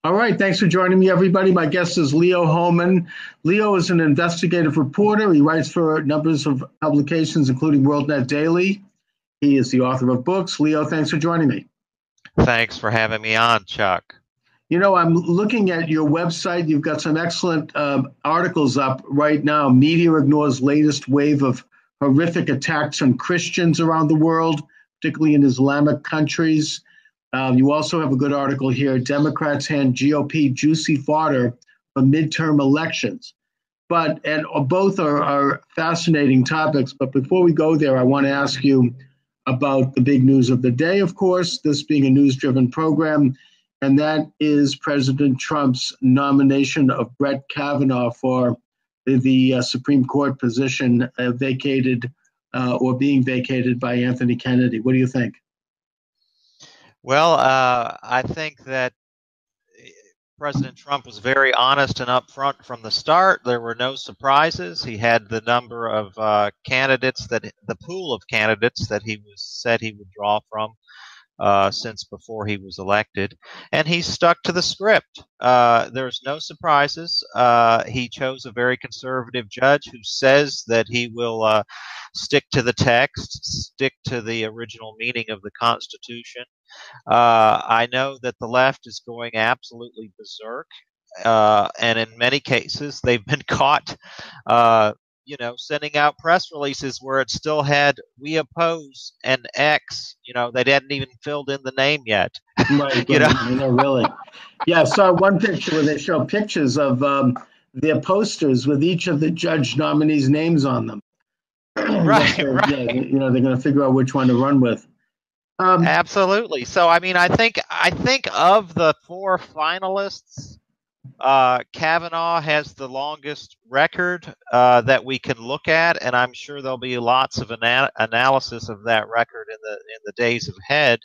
All right, thanks for joining me, everybody. My guest is Leo Hohmann. Leo is an investigative reporter. He writes for numbers of publications, including WorldNet Daily. He is the author of books. Leo, thanks for joining me. Thanks for having me on, Chuck. You know, I'm looking at your website. You've got some excellent articles up right now. Media ignores latest wave of horrific attacks on Christians around the world, particularly in Islamic countries. You also have a good article here. Democrats hand GOP juicy fodder for midterm elections. And both are fascinating topics. But before we go there, I want to ask you about the big news of the day, of course, this being a news-driven program, and that is President Trump's nomination of Brett Kavanaugh for the Supreme Court position vacated or being vacated by Anthony Kennedy. What do you think? Well, I think that President Trump was very honest and upfront from the start. There were no surprises. He had the number of candidates the pool of candidates that said he would draw from since before he was elected, and he stuck to the script. There's no surprises. He chose a very conservative judge who says that he will stick to the text, stick to the original meaning of the Constitution. I know that the left is going absolutely berserk, and in many cases they've been caught sending out press releases where it still had "we oppose" and X. They hadn't even filled in the name yet. Right. Really. Yeah, I saw one picture where they show pictures of their posters with each of the judge nominees' names on them. Right. Yeah, they're going to figure out which one to run with. Absolutely. So, I think of the four finalists, Kavanaugh has the longest record that we can look at, and I'm sure there'll be lots of analysis of that record in the days ahead.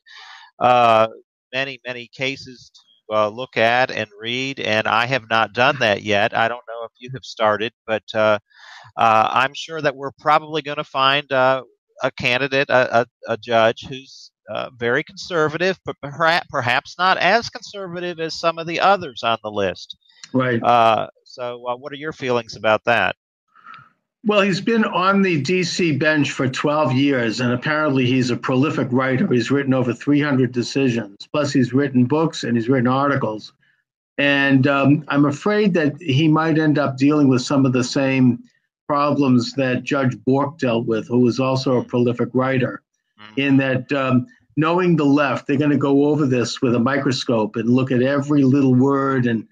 Many cases to look at and read, and I have not done that yet. I don't know if you have started, but I'm sure that we're probably going to find a candidate, a judge who's very conservative, but perhaps not as conservative as some of the others on the list. Right. So what are your feelings about that? Well, he's been on the D.C. bench for 12 years, and apparently he's a prolific writer. He's written over 300 decisions. Plus, he's written books and he's written articles. And I'm afraid that he might end up dealing with some of the same problems that Judge Bork dealt with, who was also a prolific writer, in that knowing the left, they're going to go over this with a microscope and look at every little word and,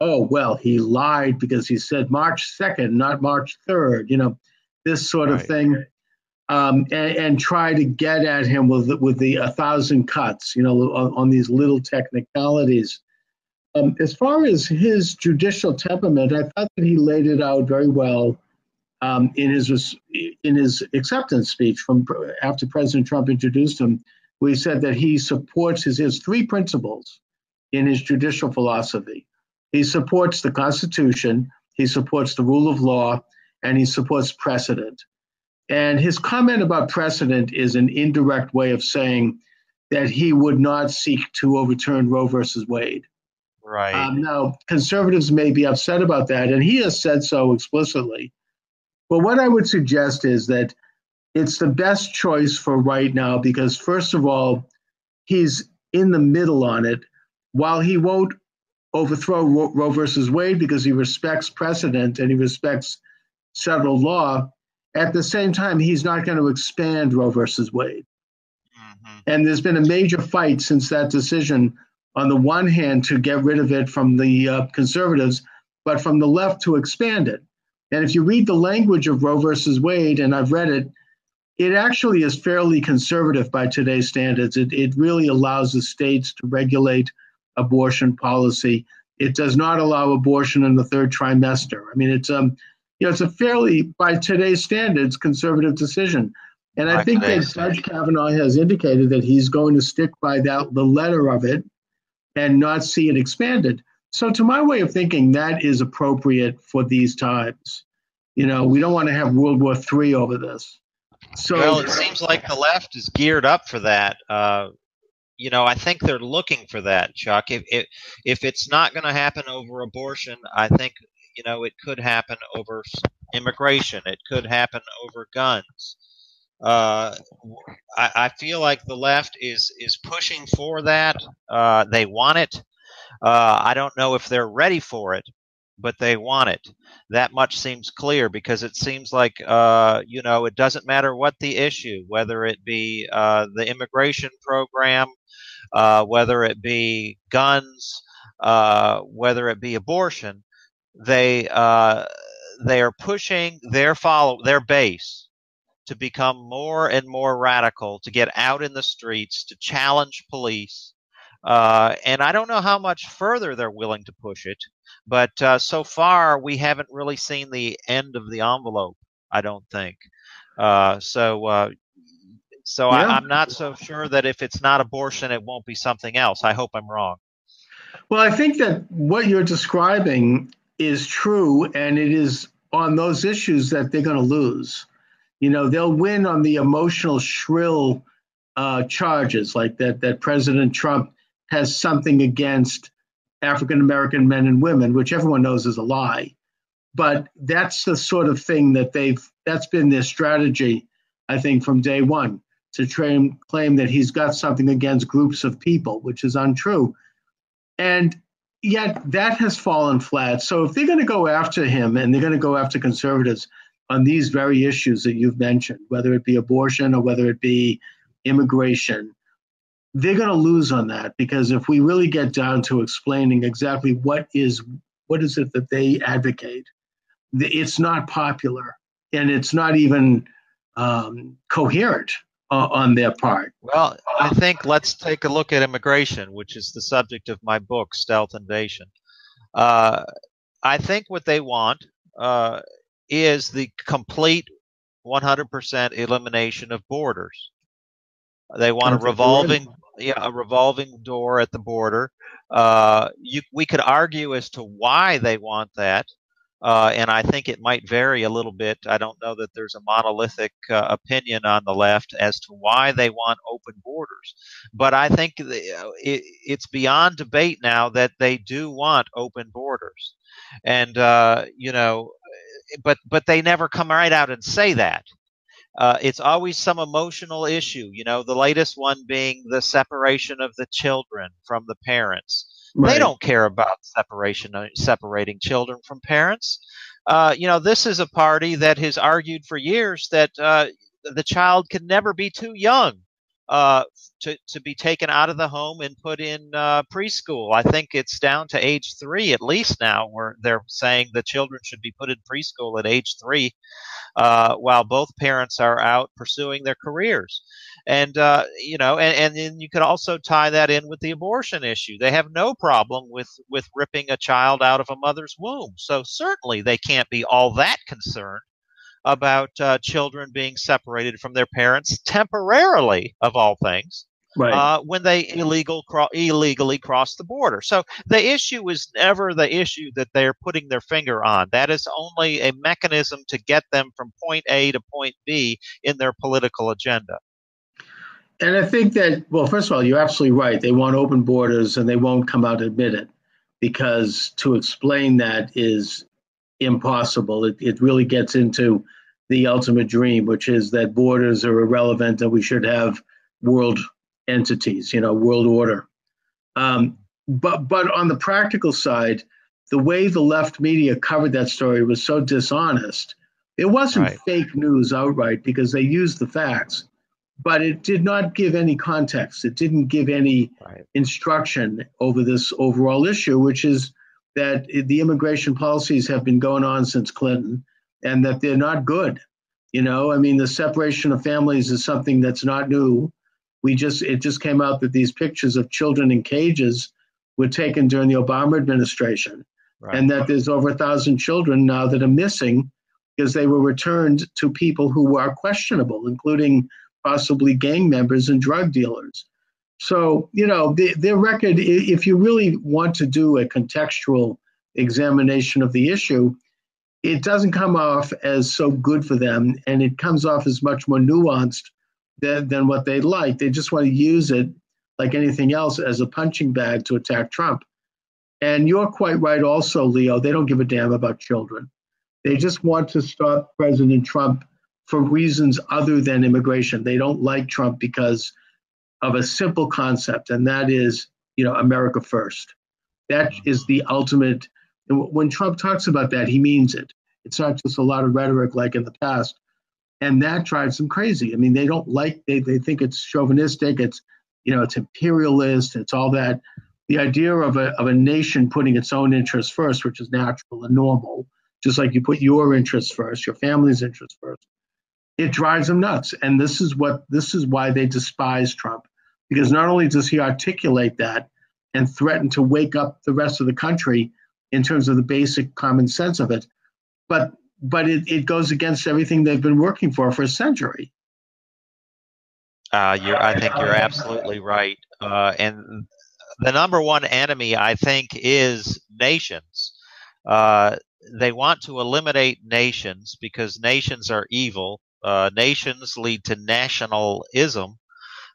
oh, well, he lied because he said March 2nd, not March 3rd, this sort of thing, and try to get at him with the 1,000 cuts, on these little technicalities. As far as his judicial temperament, I thought that he laid it out very well in his acceptance speech from after President Trump introduced him, where he said that he supports his three principles in his judicial philosophy. He supports the Constitution, he supports the rule of law, and he supports precedent. And his comment about precedent is an indirect way of saying that he would not seek to overturn Roe versus Wade. Right. Now, conservatives may be upset about that, and he has said so explicitly. But what I would suggest is that it's the best choice for right now because, first of all, he's in the middle on it. While he won't overthrow Roe versus Wade because he respects precedent and he respects settled law, at the same time, he's not going to expand Roe versus Wade. Mm-hmm. And there's been a major fight since that decision, on the one hand, to get rid of it from the conservatives, but from the left to expand it. And if you read the language of Roe versus Wade, and I've read it, it actually is fairly conservative by today's standards. It really allows the states to regulate abortion policy. It does not allow abortion in the third trimester. I mean, it's a fairly, by today's standards, conservative decision. And I think that Judge Kavanaugh has indicated that he's going to stick by the letter of it and not see it expanded. So to my way of thinking, that is appropriate for these times. We don't want to have World War III over this. So, well, it seems like the left is geared up for that. I think they're looking for that, Chuck. If it's not going to happen over abortion, I think it could happen over immigration. It could happen over guns. I feel like the left is pushing for that. They want it. I don't know if they're ready for it, but they want it. That much seems clear because it seems like, it doesn't matter what the issue, whether it be the immigration program, whether it be guns, whether it be abortion, they are pushing their base to become more and more radical, to get out in the streets, to challenge police. And I don't know how much further they're willing to push it, but so far we haven't really seen the end of the envelope, I don't think. So Yeah. I'm not so sure that if it's not abortion, it won't be something else. I hope I'm wrong. Well, I think that what you're describing is true, and it is on those issues that they're going to lose. They'll win on the emotional, shrill charges like that President Trump has something against African American men and women, which everyone knows is a lie. But that's the sort of thing that's been their strategy, I think, from day one, to claim that he's got something against groups of people, which is untrue. And yet that has fallen flat. So if they're going to go after him and they're going to go after conservatives on these very issues that you've mentioned, whether it be abortion or whether it be immigration, they're going to lose on that, because if we really get down to explaining exactly what is it that they advocate, it's not popular and it's not even coherent on their part. Well, I think let's take a look at immigration, which is the subject of my book, Stealth Invasion. I think what they want is the complete 100% elimination of borders. They want a revolving door at the border. We could argue as to why they want that. And I think it might vary a little bit. I don't know that there's a monolithic opinion on the left as to why they want open borders. But I think it's beyond debate now that they do want open borders. And, but they never come right out and say that. It's always some emotional issue, the latest one being the separation of the children from the parents. Right. They don't care about separating children from parents. This is a party that has argued for years that the child can never be too young to be taken out of the home and put in preschool. I think it's down to age 3 at least now, where they're saying the children should be put in preschool at age 3. While both parents are out pursuing their careers. And, and then you could also tie that in with the abortion issue. They have no problem with ripping a child out of a mother's womb. So certainly they can't be all that concerned about children being separated from their parents temporarily, of all things. Right. When they illegally cross the border. So the issue is never the issue that they're putting their finger on. That is only a mechanism to get them from point A to point B in their political agenda. And I think that, well, first of all, you're absolutely right. They want open borders and they won't come out and admit it, because to explain that is impossible. It really gets into the ultimate dream, which is that borders are irrelevant and we should have world entities, world order. But on the practical side, the way the left media covered that story was so dishonest. It wasn't right. Fake news outright, because they used the facts, but it did not give any context. It didn't give any instruction over this overall issue, which is that the immigration policies have been going on since Clinton and that they're not good. The separation of families is something that's not new. It just came out that these pictures of children in cages were taken during the Obama administration, and that there's over 1,000 children now that are missing because they were returned to people who are questionable, including possibly gang members and drug dealers. So, their record, if you really want to do a contextual examination of the issue, it doesn't come off as so good for them, and it comes off as much more nuanced than what they like. They just want to use it like anything else, as a punching bag to attack Trump. And you're quite right also, Leo. They don't give a damn about children. They just want to stop President Trump for reasons other than immigration. They don't like Trump because of a simple concept, and that is, America first. That is the ultimate. When Trump talks about that, he means it. It's not just a lot of rhetoric like in the past. And that drives them crazy. I mean, they don't like, they think it's chauvinistic, it's imperialist, it's all that. The idea of a nation putting its own interests first, which is natural and normal, just like you put your interests first, your family's interests first, it drives them nuts. And this is why they despise Trump, because not only does he articulate that and threaten to wake up the rest of the country in terms of the basic common sense of it, but it goes against everything they've been working for a century. I think you're absolutely right. And the number one enemy, I think, is nations. They want to eliminate nations because nations are evil. Nations lead to nationalism,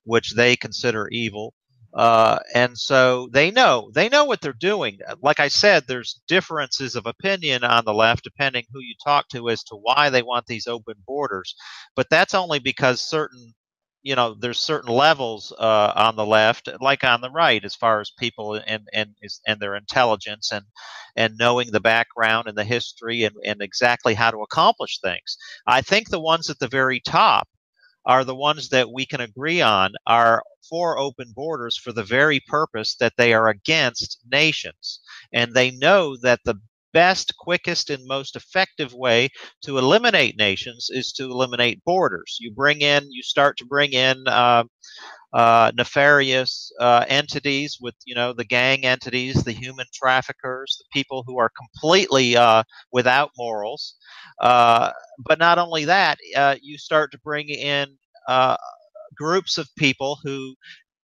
which they consider evil. And so they know what they're doing. Like I said, there's differences of opinion on the left depending who you talk to as to why they want these open borders. But that's only because there's certain levels on the left, like on the right, as far as people and their intelligence and knowing the background and the history and exactly how to accomplish things. I think the ones at the very top are the ones that we can agree on are for open borders for the very purpose that they are against nations. And they know that the best, quickest, and most effective way to eliminate nations is to eliminate borders. You start to bring in nefarious entities with, the gang entities, the human traffickers, the people who are completely without morals. But not only that, you start to bring in groups of people who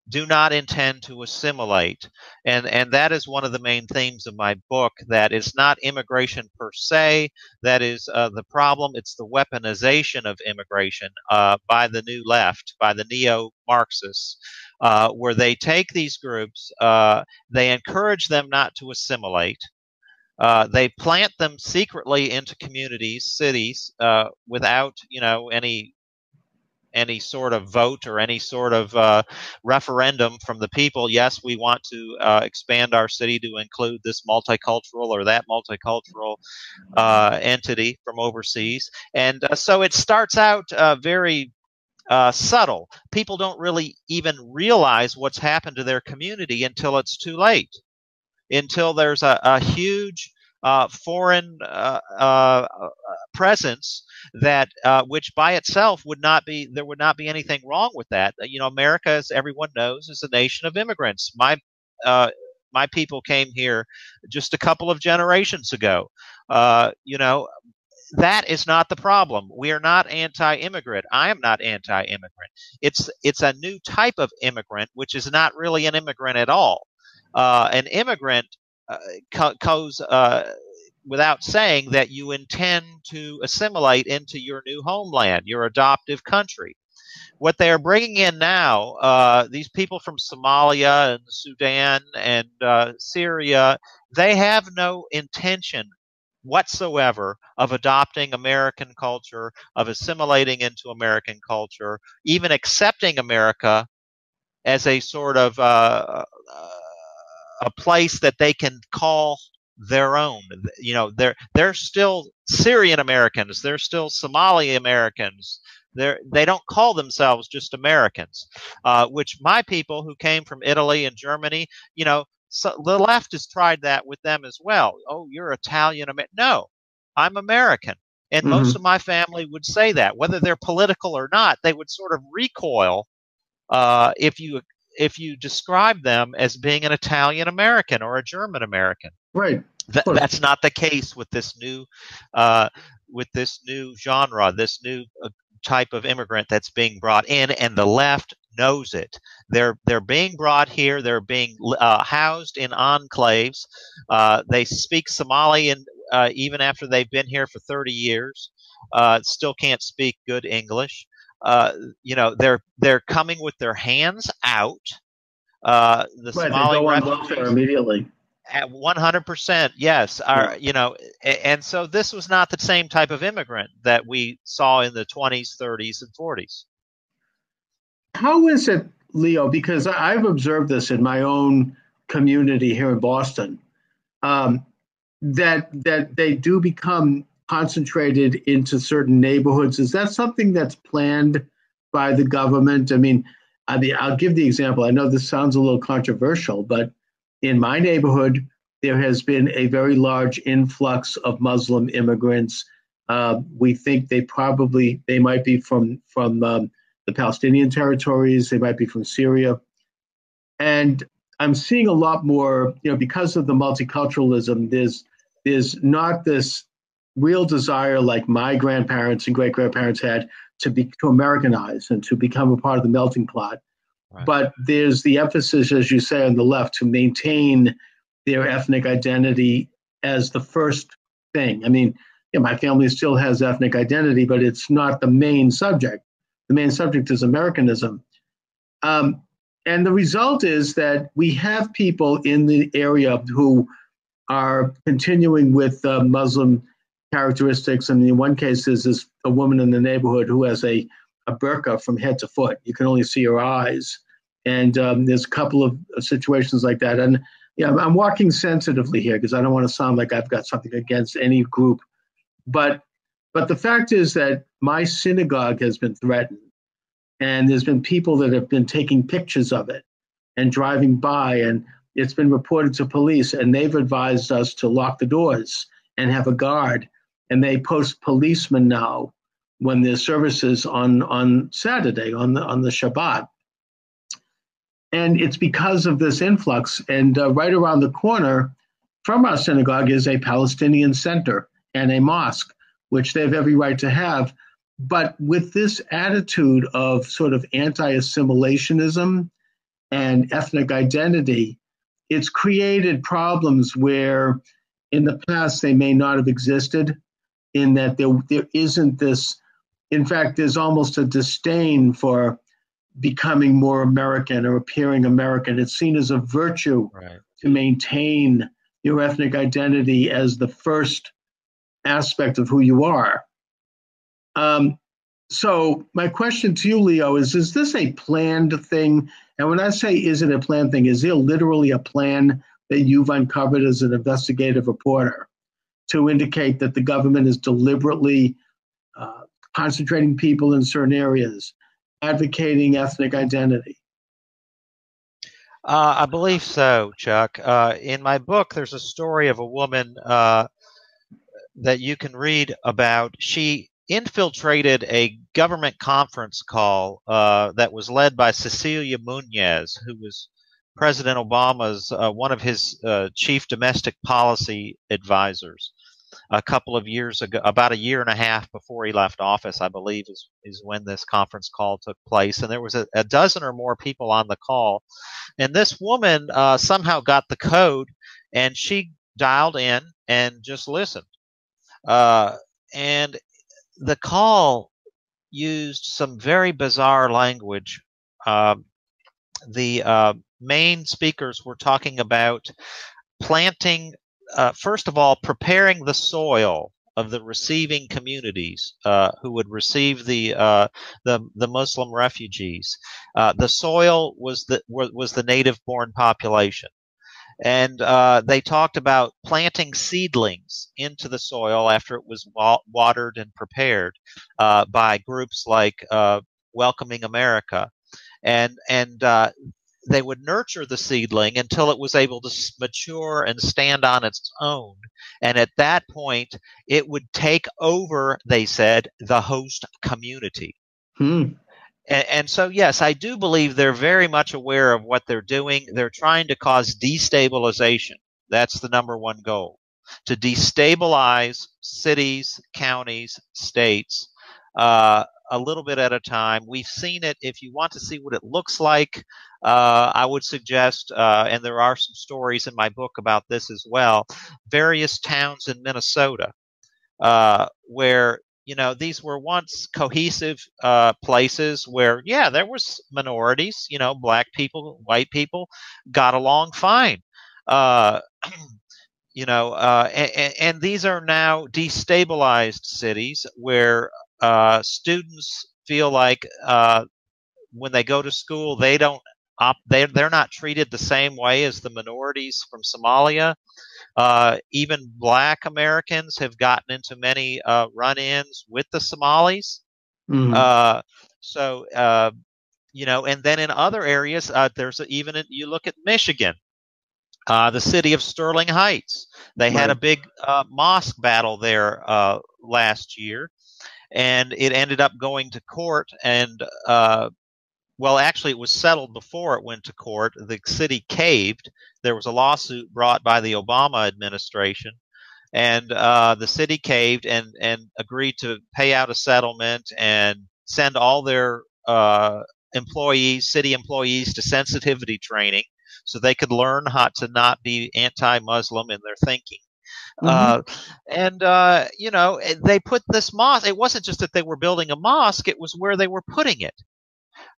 do not intend to assimilate. And that is one of the main themes of my book, that it's not immigration per se that is the problem. It's the weaponization of immigration by the new left, by the neo-Marxists, where they take these groups, they encourage them not to assimilate. They plant them secretly into communities, cities, without, any sort of vote or any sort of referendum from the people. Yes, we want to expand our city to include this multicultural or that multicultural entity from overseas. And so it starts out very subtle. People don't really even realize what's happened to their community until it's too late, until there's a huge foreign presence that which by itself there would not be anything wrong with that. America, as everyone knows, is a nation of immigrants. My people came here just a couple of generations ago. That is not the problem. We are not anti-immigrant. I am not anti-immigrant. It's a new type of immigrant, which is not really an immigrant at all. An immigrant goes without saying that you intend to assimilate into your new homeland, your adoptive country. What they are bringing in now, these people from Somalia and Sudan and Syria, they have no intention whatsoever of adopting American culture, of assimilating into American culture, even accepting America as a sort of a place that they can call their own. They're still Syrian Americans. They're still Somali Americans. They don't call themselves just Americans, which my people who came from Italy and Germany, so the left has tried that with them as well. Oh, you're Italian American. No, I'm American. And most of my family would say that, whether they're political or not. They would sort of recoil if you describe them as being an Italian American or a German American. Right. That's not the case with this new genre, this new type of immigrant that's being brought in, and the left knows it. They're being brought here. They're being housed in enclaves. They speak Somali, and even after they've been here for 30 years, still can't speak good English. They're coming with their hands out. The Right, they Somali go on welfare refugees. immediately. At 100%, yes. Yeah. And so this was not the same type of immigrant that we saw in the 20s, 30s, and 40s. How is it, Leo? Because I've observed this in my own community here in Boston, um, that they do become concentrated into certain neighborhoods. Is that something that's planned by the government? I'll give the example. I know this sounds a little controversial, but in my neighborhood, there has been a very large influx of Muslim immigrants. We think they might be from the Palestinian territories. They might be from Syria, and I'm seeing a lot more. Because of the multiculturalism, there's not this real desire like my grandparents and great grandparents had to Americanize and to become a part of the melting pot. Right. But there's the emphasis, as you say, on the left to maintain their ethnic identity as the first thing. My family still has ethnic identity, but it's not the main subject. The main subject is Americanism. And the result is that we have people in the area who are continuing with Muslim characteristics. And in one case, there's a woman in the neighborhood who has a burqa from head to foot. You can only see her eyes. And there's a couple of situations like that. And I'm walking sensitively here because I don't want to sound like I've got something against any group. But the fact is that my synagogue has been threatened. And there's been people that have been taking pictures of it and driving by, and it's been reported to police, and they've advised us to lock the doors and have a guard. And they post policemen now when there's services on Saturday, on the Shabbat. And it's because of this influx. And right around the corner from our synagogue is a Palestinian center and a mosque, which they have every right to have. But with this attitude of sort of anti-assimilationism and ethnic identity, it's created problems where in the past they may not have existed, in that there isn't this, in fact, there's almost a disdain for becoming more American or appearing American. It's seen as a virtue to maintain your ethnic identity as the first aspect of who you are. So my question to you, Leo, is this a planned thing? And when I say, is it a planned thing, is there literally a plan that you've uncovered as an investigative reporter to indicate that the government is deliberately concentrating people in certain areas, advocating ethnic identity? I believe so, Chuck. In my book, there's a story of a woman that you can read about. She infiltrated a government conference call that was led by Cecilia Muñoz, who was President Obama's one of his chief domestic policy advisors. A couple of years ago, about a year and a half before he left office, I believe, is when this conference call took place. And there was a dozen or more people on the call. And this woman somehow got the code, and she dialed in and just listened. And the call used some very bizarre language. The main speakers were talking about planting, first of all, preparing the soil of the receiving communities who would receive the Muslim refugees. The soil was the native-born population. And they talked about planting seedlings into the soil after it was watered and prepared by groups like Welcoming America. And they would nurture the seedling until it was able to mature and stand on its own. And at that point, it would take over, they said, the host community. And so, yes, I do believe they're very much aware of what they're doing. They're trying to cause destabilization. That's the number one goal, to destabilize cities, counties, states, a little bit at a time. We've seen it. If you want to see what it looks like, I would suggest, and there are some stories in my book about this as well, various towns in Minnesota where these were once cohesive places where, yeah, there was minorities, black people, white people got along fine. Uh, and these are now destabilized cities where students feel like when they go to school, they don't they're not treated the same way as the minorities from Somalia. Even black Americans have gotten into many run-ins with the Somalis. Mhm. And then in other areas, you look at Michigan, the city of Sterling Heights. They had a Right. big mosque battle there last year, and it ended up going to court. And well, actually, it was settled before it went to court. The city caved. There was a lawsuit brought by the Obama administration, and the city caved and agreed to pay out a settlement and send all their city employees, to sensitivity training so they could learn how to not be anti-Muslim in their thinking. Mhm. They put this mosque. It wasn't just that they were building a mosque; it was where they were putting it.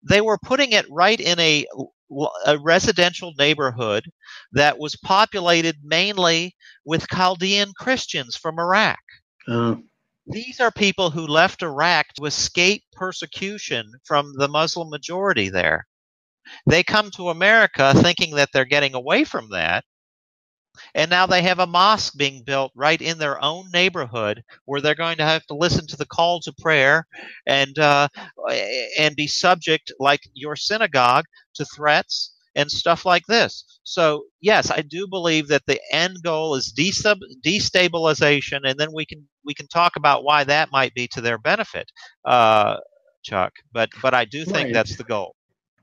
They were putting it right in a residential neighborhood that was populated mainly with Chaldean Christians from Iraq. Uh, These are people who left Iraq to escape persecution from the Muslim majority there. They come to America thinking that they're getting away from that, and now they have a mosque being built right in their own neighborhood where they're going to have to listen to the call to prayer and be subject, like your synagogue, to threats and stuff like this. So yes, I do believe that the end goal is destabilization, and then we can talk about why that might be to their benefit, Chuck. But I do think right. that's the goal.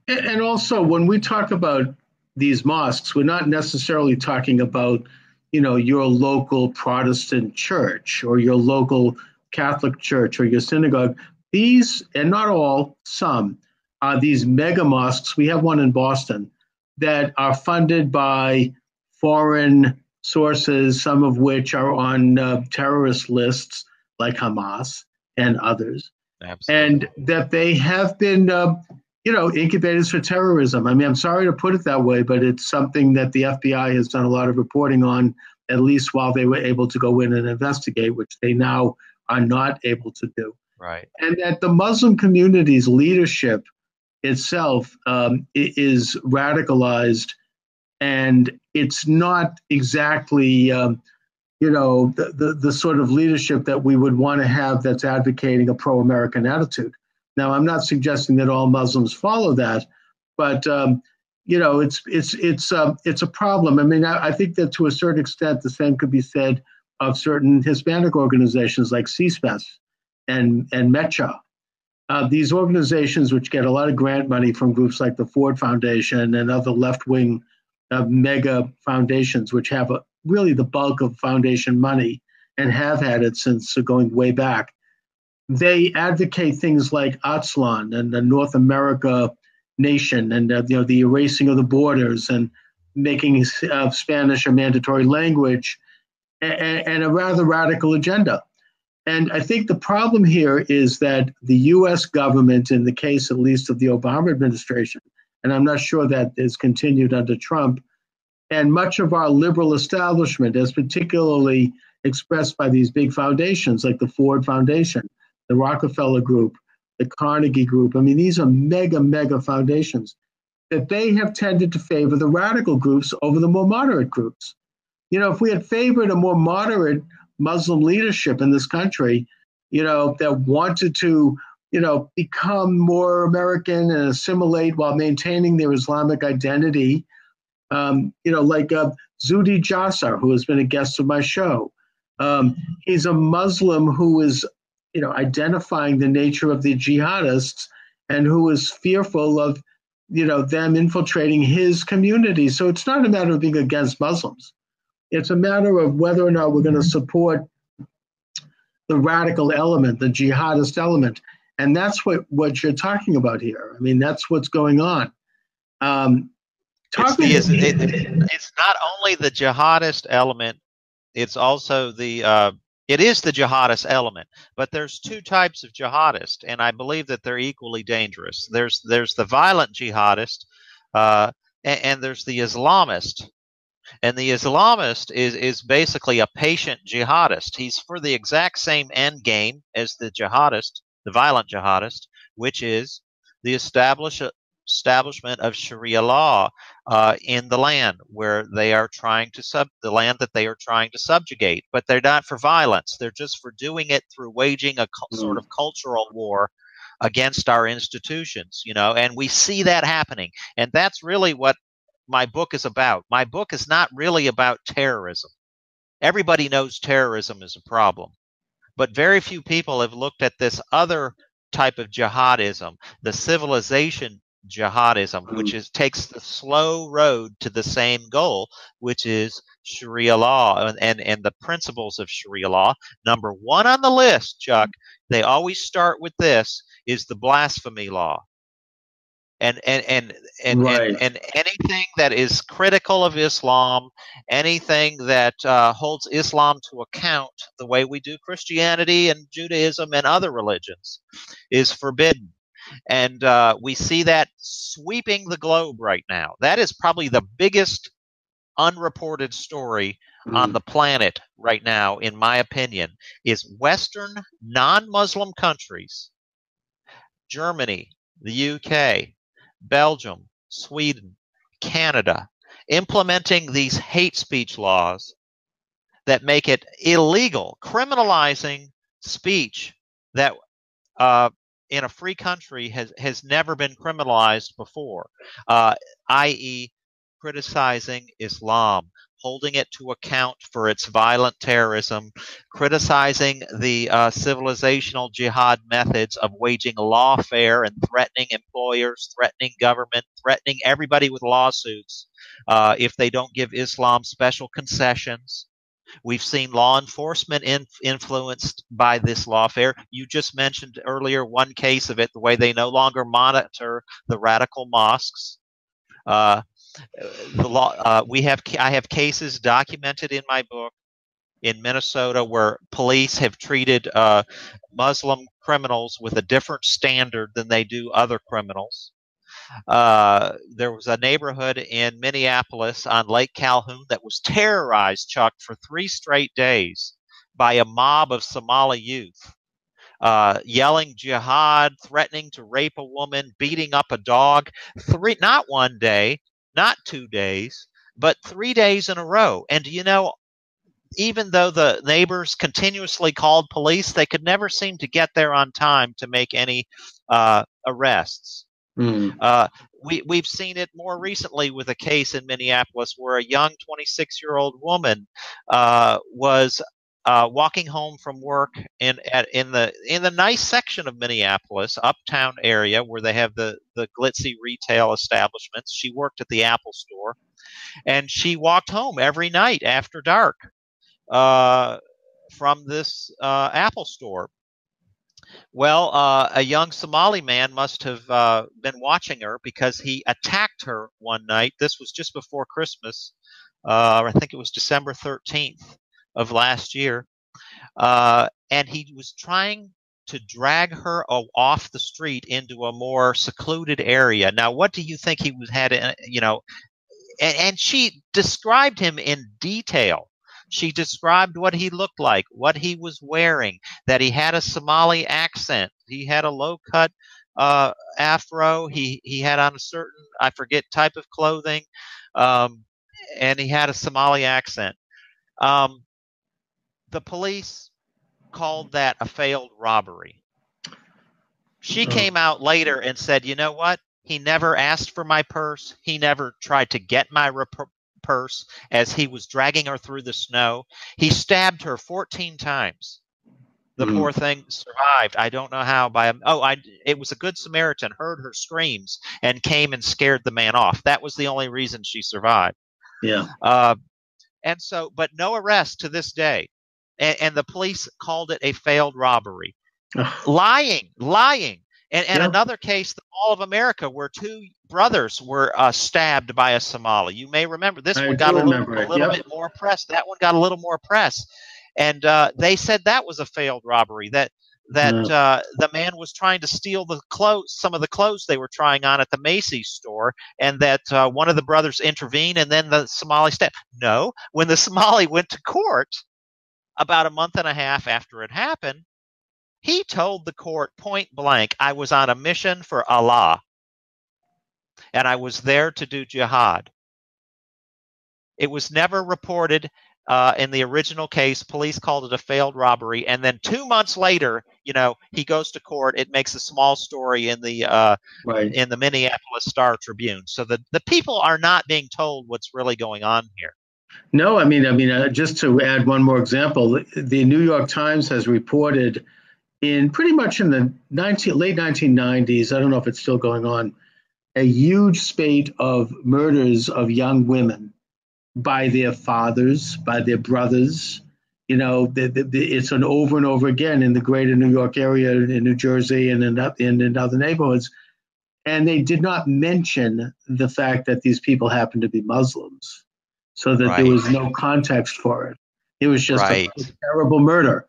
And also, when we talk about these mosques, we're not necessarily talking about, your local Protestant church or your local Catholic church or your synagogue. These, and not all, some, are these mega mosques. We have one in Boston that are funded by foreign sources, some of which are on terrorist lists like Hamas and others, Absolutely. and that they have been incubators for terrorism. I mean, I'm sorry to put it that way, but it's something that the FBI has done a lot of reporting on, at least while they were able to go in and investigate, which they now are not able to do. Right. And that the Muslim community's leadership itself is radicalized, and it's not exactly the sort of leadership that we would want to have that's advocating a pro-American attitude. Now, I'm not suggesting that all Muslims follow that, but it's a problem. I mean, I think that to a certain extent, the same could be said of certain Hispanic organizations like CSPES and MECHA. These organizations, which get a lot of grant money from groups like the Ford Foundation and other left-wing mega foundations, which have really the bulk of foundation money and have had it since going way back. They advocate things like Aztlan and the North America nation, and the erasing of the borders and making Spanish a mandatory language, and a rather radical agenda. And I think the problem here is that the U.S. government, in the case at least of the Obama administration, and I'm not sure that is continued under Trump, and much of our liberal establishment, as particularly expressed by these big foundations like the Ford Foundation, the Rockefeller Group, the Carnegie Group. I mean, these are mega foundations, that they have tended to favor the radical groups over the more moderate groups. If we had favored a more moderate Muslim leadership in this country, that wanted to, become more American and assimilate while maintaining their Islamic identity, like Zuhdi Jasser, who has been a guest of my show. He's a Muslim who is, identifying the nature of the jihadists and who is fearful of, them infiltrating his community. So it's not a matter of being against Muslims. It's a matter of whether or not we're going to support the radical element, the jihadist element. And that's what you're talking about here. I mean, that's what's going on. It's not only the jihadist element, it's also the It is the jihadist element, but there's two types of jihadist, and I believe that they're equally dangerous. There's the violent jihadist, and there's the Islamist. And the Islamist is basically a patient jihadist. He's for the exact same end game as the jihadist, the violent jihadist, which is the establishment of Sharia law in the land where they are trying to the land that they are trying to subjugate. But they're not for violence. They're just for doing it through waging a sort of cultural war against our institutions, and we see that happening. And that's really what my book is about. My book is not really about terrorism. Everybody knows terrorism is a problem, but very few people have looked at this other type of jihadism, the civilization jihadism, which takes the slow road to the same goal, which is Sharia law and the principles of Sharia law. Number one on the list, Chuck, they always start with this, is the blasphemy law. And anything that is critical of Islam, anything that holds Islam to account the way we do Christianity and Judaism and other religions is forbidden. And we see that sweeping the globe right now. That is probably the biggest unreported story on the planet right now, in my opinion, is Western non-Muslim countries, Germany, the UK, Belgium, Sweden, Canada, implementing these hate speech laws that make it illegal, criminalizing speech that in a free country has never been criminalized before, i.e. criticizing Islam, holding it to account for its violent terrorism, criticizing the civilizational jihad methods of waging lawfare and threatening employers, threatening government, threatening everybody with lawsuits if they don't give Islam special concessions. We've seen law enforcement influenced by this lawfare. You just mentioned earlier one case of it, the way they no longer monitor the radical mosques. I have cases documented in my book in Minnesota where police have treated Muslim criminals with a different standard than they do other criminals. There was a neighborhood in Minneapolis on Lake Calhoun that was terrorized, Chuck, for 3 straight days by a mob of Somali youth, yelling jihad, threatening to rape a woman, beating up a dog. Not one day, not 2 days, but 3 days in a row. And even though the neighbors continuously called police, they could never seem to get there on time to make any arrests. We've seen it more recently with a case in Minneapolis where a young 26-year-old woman was walking home from work in the nice section of Minneapolis, uptown area where they have the glitzy retail establishments. She worked at the Apple store, and she walked home every night after dark from this Apple store. Well, a young Somali man must have been watching her because he attacked her one night. This was just before Christmas. I think it was December 13th of last year. And he was trying to drag her off the street into a more secluded area. Now, what do you think he had, and she described him in detail. She described what he looked like, what he was wearing, that he had a Somali accent. He had a low-cut afro. He had on a certain, I forget, type of clothing, and he had a Somali accent. The police called that a failed robbery. She came out later and said, you know what? He never asked for my purse. He never tried to get my purse as he was dragging her through the snow. He stabbed her 14 times. The poor thing survived. I don't know how. It was a good Samaritan, heard her screams, and came and scared the man off. That was the only reason she survived. Yeah. And so, but no arrest to this day. And the police called it a failed robbery. Lying. And another case, the Mall of America, where 2 brothers were stabbed by a Somali. You may remember this one got a little bit more press. That one got a little more press. And they said that was a failed robbery, that the man was trying to steal some of the clothes they were trying on at the Macy's store, and that one of the brothers intervened, and then the Somali stabbed. No, when the Somali went to court about a month and a half after it happened, he told the court point blank, I was on a mission for Allah, and I was there to do jihad. It was never reported in the original case. Police called it a failed robbery, and then 2 months later, he goes to court. It makes a small story in the Minneapolis Star-Tribune. So the people are not being told what's really going on here. No, I mean, just to add one more example, the New York Times has reported pretty much in the late 1990s, I don't know if it's still going on, a huge spate of murders of young women by their fathers, by their brothers. It's an over and over again in the greater New York area, in New Jersey, and in other neighborhoods. And they did not mention the fact that these people happened to be Muslims, so that there was no context for it. It was just a terrible murder.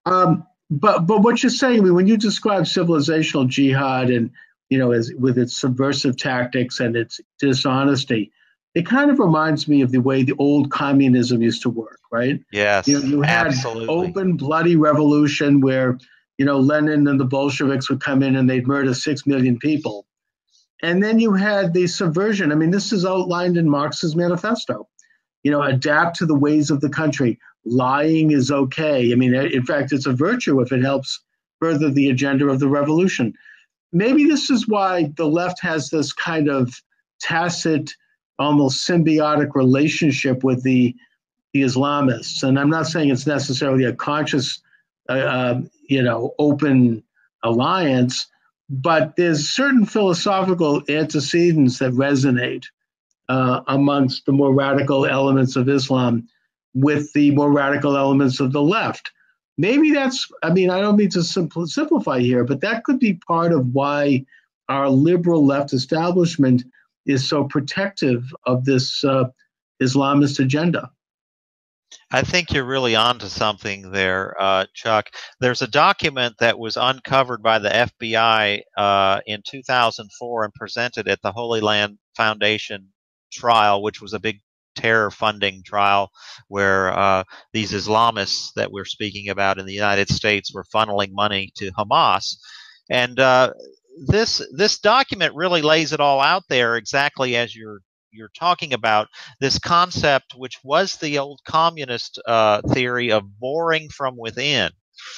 But what you're saying, I mean, when you describe civilizational jihad and, with its subversive tactics and its dishonesty, it kind of reminds me of the way the old communism used to work, right? Yes, you had absolutely. Open, bloody revolution where, Lenin and the Bolsheviks would come in and they'd murder 6 million people. And then you had the subversion. I mean, this is outlined in Marx's manifesto. Adapt to the ways of the country. Lying is okay. I mean, in fact, it's a virtue if it helps further the agenda of the revolution. Maybe this is why the left has this kind of tacit, almost symbiotic relationship with the Islamists. And I'm not saying it's necessarily a conscious, open alliance, but there's certain philosophical antecedents that resonate amongst the more radical elements of Islam with the more radical elements of the left. Maybe I don't mean to simplify here, but that could be part of why our liberal left establishment is so protective of this Islamist agenda. I think you're really onto something there, Chuck. There's a document that was uncovered by the FBI in 2004 and presented at the Holy Land Foundation trial, which was a big terror funding trial where these Islamists that we're speaking about in the United States were funneling money to Hamas. And this document really lays it all out there exactly as you're talking about, this concept, which was the old communist theory of boring from within.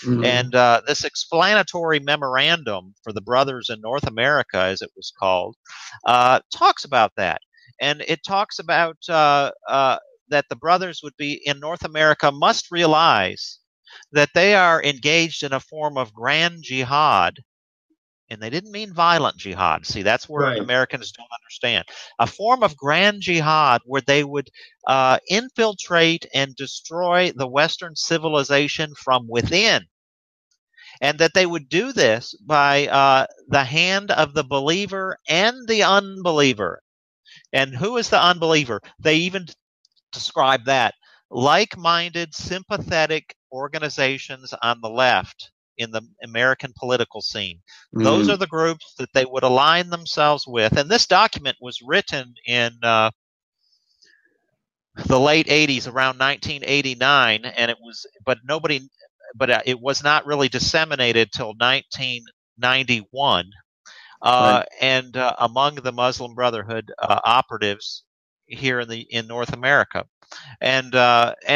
Mm-hmm. And this explanatory memorandum for the Brothers in North America, as it was called, talks about that. And it talks about that the brothers would be in North America must realize that they are engaged in a form of grand jihad. And they didn't mean violent jihad. See, that's where Americans don't understand. A form of grand jihad where they would infiltrate and destroy the Western civilization from within. And that they would do this by the hand of the believer and the unbeliever. And who is the unbeliever? They even describe that. Like-minded, sympathetic organizations on the left in the American political scene. Mm-hmm. Those are the groups that they would align themselves with. And this document was written in the late 80s, around 1989, and it was not really disseminated till 1991. And among the Muslim Brotherhood operatives here in North America, and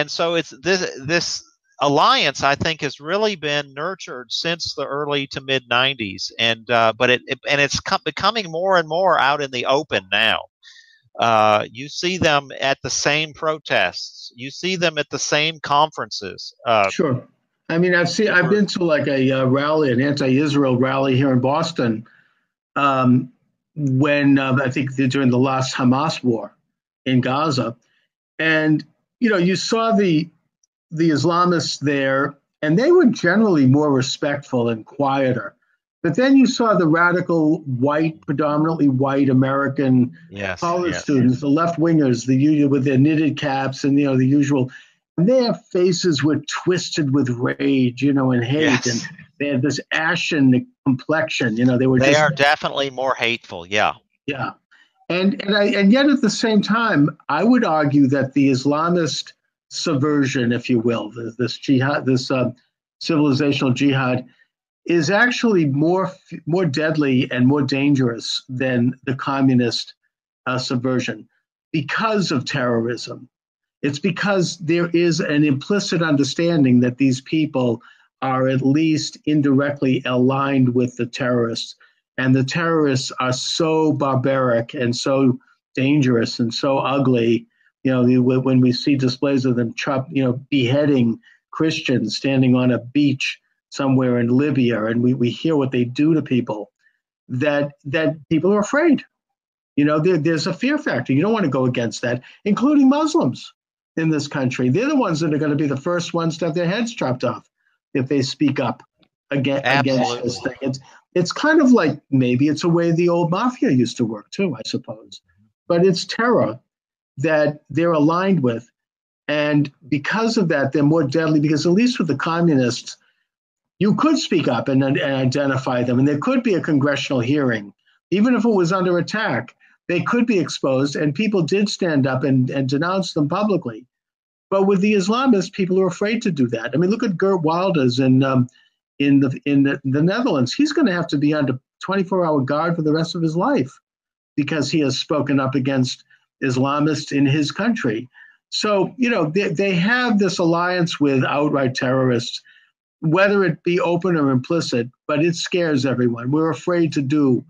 so it's this alliance, I think, has really been nurtured since the early to mid 90s, but it's becoming more and more out in the open now. You see them at the same protests. You see them at the same conferences. Sure. I mean, I've been to like a rally, an anti-Israel rally here in Boston. When I think during the last Hamas war in Gaza, and you saw the Islamists there, and they were generally more respectful and quieter. But then you saw the radical predominantly white American college students, the left wingers, with their knitted caps and the usual, And their faces were twisted with rage, and hate, and Yes. they had this ashen complexion. They were They just, are definitely more hateful. Yeah. yeah. And yet at the same time, I would argue that the Islamist subversion, if you will, this jihad, this civilizational jihad, is actually more deadly and more dangerous than the communist subversion because of terrorism. It's because there is an implicit understanding that these people are at least indirectly aligned with the terrorists. And the terrorists are so barbaric and so dangerous and so ugly. When we see displays of them, beheading Christians standing on a beach somewhere in Libya, and we hear what they do to people, that people are afraid. There's a fear factor. You don't want to go against that, including Muslims in this country. They're the ones that are going to be the first ones to have their heads chopped off if they speak up against this thing. It's kind of like, maybe it's a way the old mafia used to work too, I suppose. But it's terror that they're aligned with. And because of that, they're more deadly, because at least with the communists, you could speak up and identify them, and there could be a congressional hearing. Even if it was under attack, they could be exposed, and people did stand up and denounce them publicly. But with the Islamists, people are afraid to do that. I mean, look at Geert Wilders in the Netherlands. He's going to have to be under 24-hour guard for the rest of his life because he has spoken up against Islamists in his country. So, they have this alliance with outright terrorists, whether it be open or implicit, but it scares everyone. We're afraid to do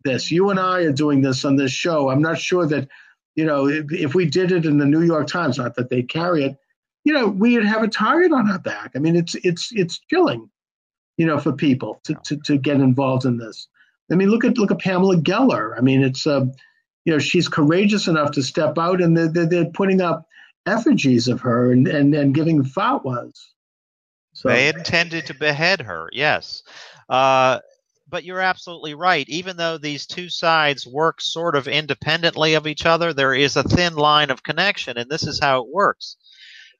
this. You and I are doing this on this show. I'm not sure that, if we did it in the New York Times, not that they carry it, we'd have a target on our back. I mean, it's chilling, for people to get involved in this. I mean, look at Pamela Geller. I mean, it's she's courageous enough to step out, and they're putting up effigies of her and giving fatwas. So they intended to behead her. Yes. But you're absolutely right. Even though these two sides work sort of independently of each other, there is a thin line of connection, and this is how it works.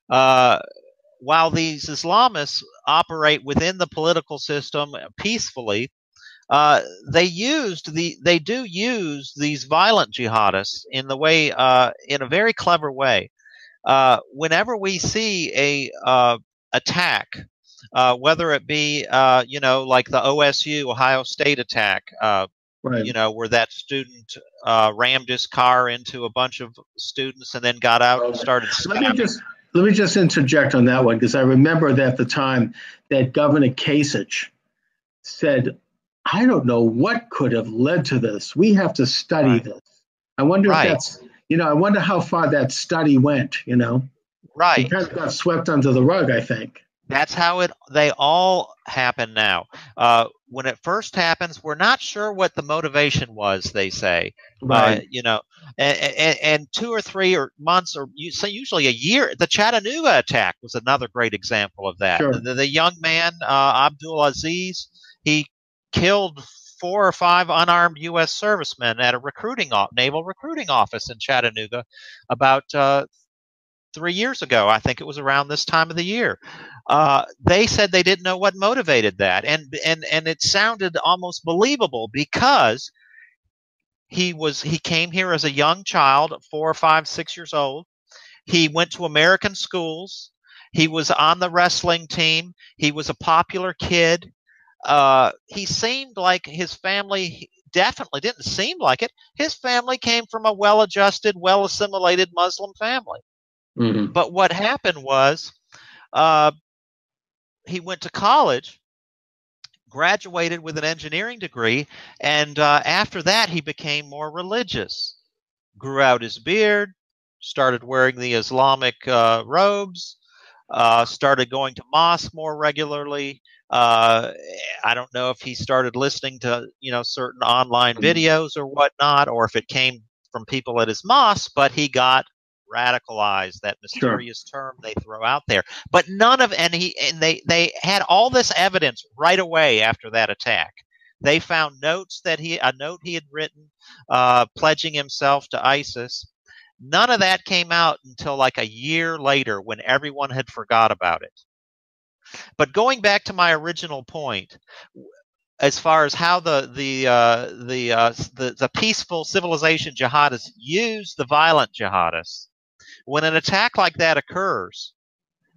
While these Islamists operate within the political system peacefully, they do use these violent jihadists in a very clever way. Whenever we see a attack, whether it be like the OSU Ohio State attack, right. Where that student rammed his car into a bunch of students and then got out and started stabbing. Let me just interject on that one, because I remember that at the time that Governor Kasich said, "I don't know what could have led to this. We have to study this." I wonder if that's, I wonder how far that study went. Right. It kind of got swept under the rug, I think. That's how they all happen now. When it first happens, we're not sure what the motivation was, they say. Right. And 2 or 3 months, or usually a year. The Chattanooga attack was another great example of that. Sure. The young man, Abdul Aziz, he killed 4 or 5 unarmed U.S. servicemen at a naval recruiting office in Chattanooga about 3 years ago. I think it was around this time of the year. They said they didn't know what motivated that, and it sounded almost believable because he came here as a young child, 4 or 5, 6 years old. He went to American schools. He was on the wrestling team. He was a popular kid. He seemed like his family definitely didn't seem like it. His family came from a well-adjusted, well-assimilated Muslim family. Mm-hmm. But what happened was he went to college, graduated with an engineering degree, and after that he became more religious, grew out his beard, started wearing the Islamic robes, started going to mosque more regularly. I don't know if he started listening to certain online videos or whatnot, or if it came from people at his mosque, but he got radicalized, that mysterious term they throw out there. But they had all this evidence right away after that attack. They found a note he had written pledging himself to ISIS, None of that came out until like a year later when everyone had forgot about it. But going back to my original point, as far as how the peaceful civilization jihadists use the violent jihadists, when an attack like that occurs,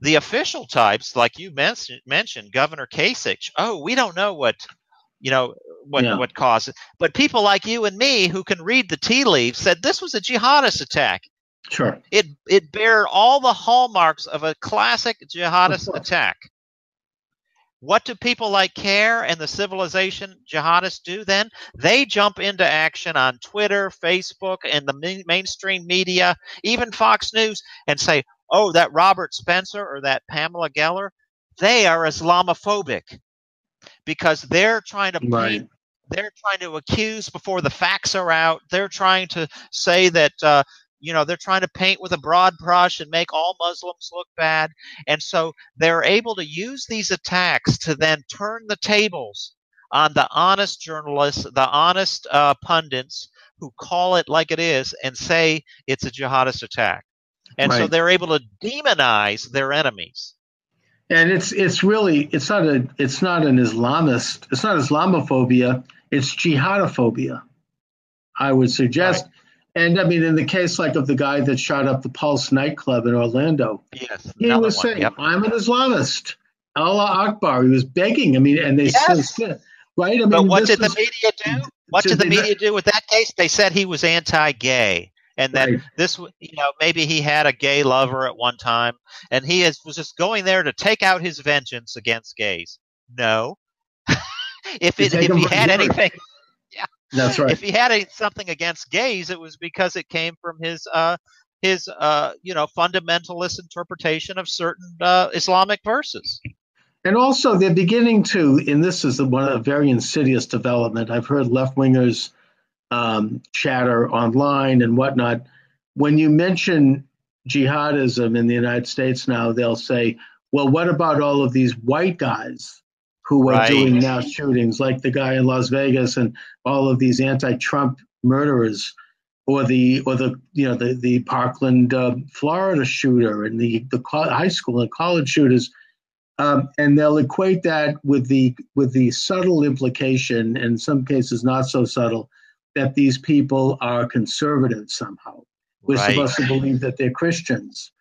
the official types, like you mentioned, Governor Kasich, oh, we don't know what caused it. But people like you and me who can read the tea leaves said this was a jihadist attack. Sure. It bear all the hallmarks of a classic jihadist attack. What do people like CARE and the civilization jihadists do then? They jump into action on Twitter, Facebook, and the mainstream media, even Fox News, and say, oh, that Robert Spencer or that Pamela Geller, they are Islamophobic because they're trying to paint, they're trying to accuse before the facts are out. They're trying to say that they're trying to paint with a broad brush and make all Muslims look bad. And so they're able to use these attacks to then turn the tables on the honest journalists, the honest pundits who call it like it is and say it's a jihadist attack. And so they're able to demonize their enemies. And it's not an Islamist, it's not Islamophobia, it's jihadophobia, I would suggest. Right. And I mean, in the case like of the guy that shot up the Pulse nightclub in Orlando, he was saying, I'm an Islamist. Allah Akbar. He was begging. I mean, and they said, right? I mean, but what did the media do? What did the media do with that case? They said he was anti-gay. And that this, maybe he had a gay lover at one time, and he was just going there to take out his vengeance against gays. No. If he had anything, that's right. If he had something against gays, it was because it came from his fundamentalist interpretation of certain Islamic verses. And also, they're beginning to, and this is a very insidious development. I've heard left-wingers chatter online and whatnot. When you mention jihadism in the United States now, they'll say, well, what about all of these white guys who are doing mass shootings, like the guy in Las Vegas and all of these anti-Trump murderers, or the Parkland, Florida shooter, and the high school and college shooters, and they'll equate that with the subtle implication, and in some cases not so subtle, that these people are conservative somehow. We're supposed to believe that they're Christians.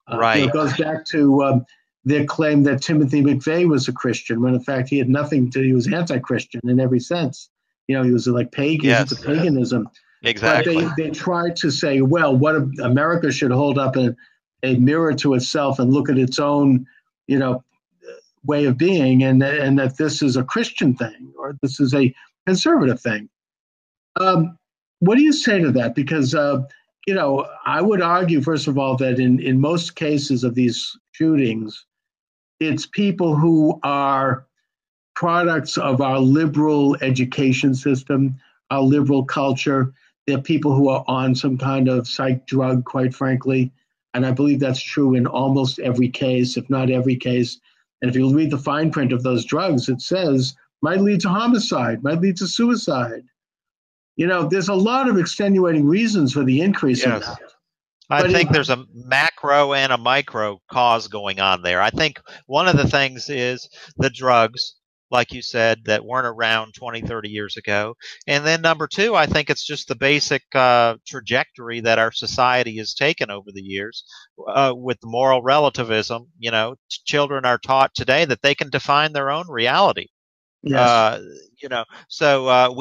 It goes back to their claim that Timothy McVeigh was a Christian, when in fact he had nothing to. He was anti-Christian in every sense. He was like pagan. Yes. It's paganism. Exactly. But they tried to say, well, what if America should hold up a mirror to itself and look at its own, way of being, and that this is a Christian thing or this is a conservative thing. What do you say to that? Because, I would argue, first of all, that in most cases of these shootings, it's people who are products of our liberal education system, our liberal culture. They're people who are on some kind of psych drug, quite frankly. And I believe that's true in almost every case, if not every case. And if you read the fine print of those drugs, it says might lead to homicide, might lead to suicide. There's a lot of extenuating reasons for the increase in that. I think there's a macro and a micro cause going on there. I think one of the things is the drugs, like you said, that weren't around 20, 30 years ago. And then number two, I think it's just the basic trajectory that our society has taken over the years with moral relativism. Children are taught today that they can define their own reality. Yes. So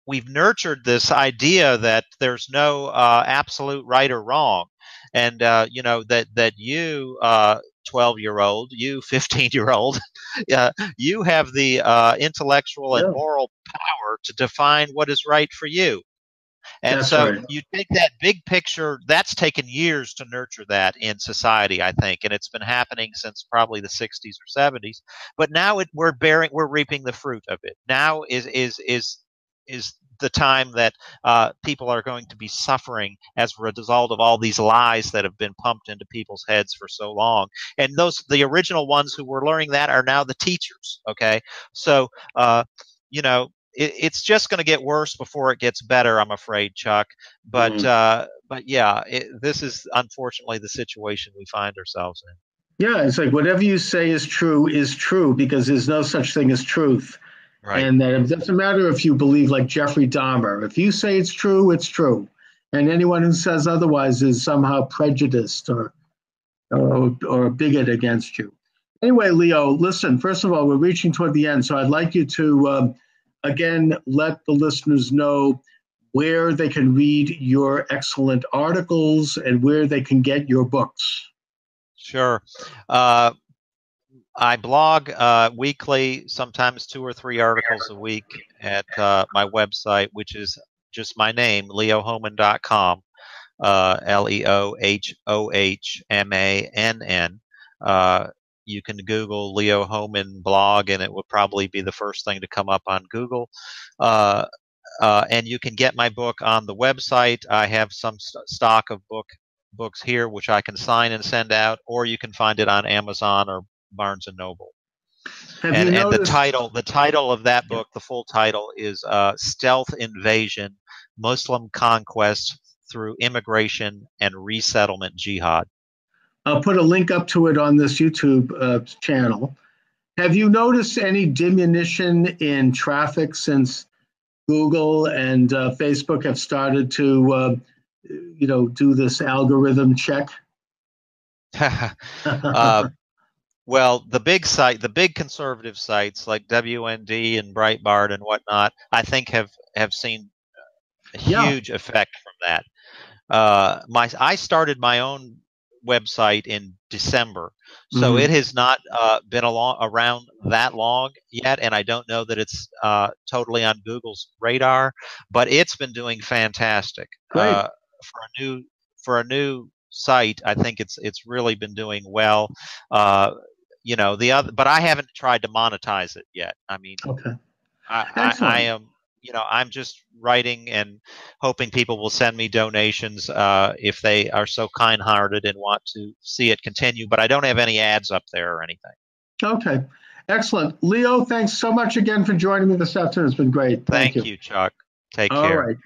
we've nurtured this idea that there's no absolute right or wrong, and that you 12-year-old, you 15-year-old, you have the intellectual and moral power to define what is right for you. And you take that big picture, that's taken years to nurture that in society, I think, and it's been happening since probably the 60s or 70s. But now we're reaping the fruit of it. Now is the time that people are going to be suffering as a result of all these lies that have been pumped into people's heads for so long. And the original ones who were learning that are now the teachers. Okay, so it's just going to get worse before it gets better, I'm afraid, Chuck. But yeah, this is unfortunately the situation we find ourselves in. Yeah, it's like whatever you say is true because there's no such thing as truth. Right. And that it doesn't matter if you believe like Jeffrey Dahmer. If you say it's true, it's true. And anyone who says otherwise is somehow prejudiced or a bigot against you. Anyway, Leo, listen, first of all, we're reaching toward the end. So I'd like you to, again, let the listeners know where they can read your excellent articles and where they can get your books. Sure. I blog weekly, sometimes 2 or 3 articles a week at my website, which is just my name, leohohmann.com, LeoHohmann. You can Google Leo Hohmann blog, and it would probably be the first thing to come up on Google. And you can get my book on the website. I have some stock of books here, which I can sign and send out, or you can find it on Amazon or Barnes and Noble. And the title of that book, the full title is Stealth Invasion, Muslim Conquest Through Immigration and Resettlement Jihad. I'll put a link up to it on this YouTube channel. Have you noticed any diminution in traffic since Google and Facebook have started to, do this algorithm check? Well, the big conservative sites like WND and Breitbart and whatnot, I think have seen a huge effect from that. I started my own website in December, so it has not been around that long yet, and I don't know that it's totally on Google's radar, but it's been doing fantastic. For a new site, I think it's really been doing well. But I haven't tried to monetize it yet. I mean, I am, I'm just writing and hoping people will send me donations if they are so kind-hearted and want to see it continue. But I don't have any ads up there or anything. Okay, excellent. Leo, thanks so much again for joining me this afternoon. It's been great. Thank you, Chuck. Take care. All right.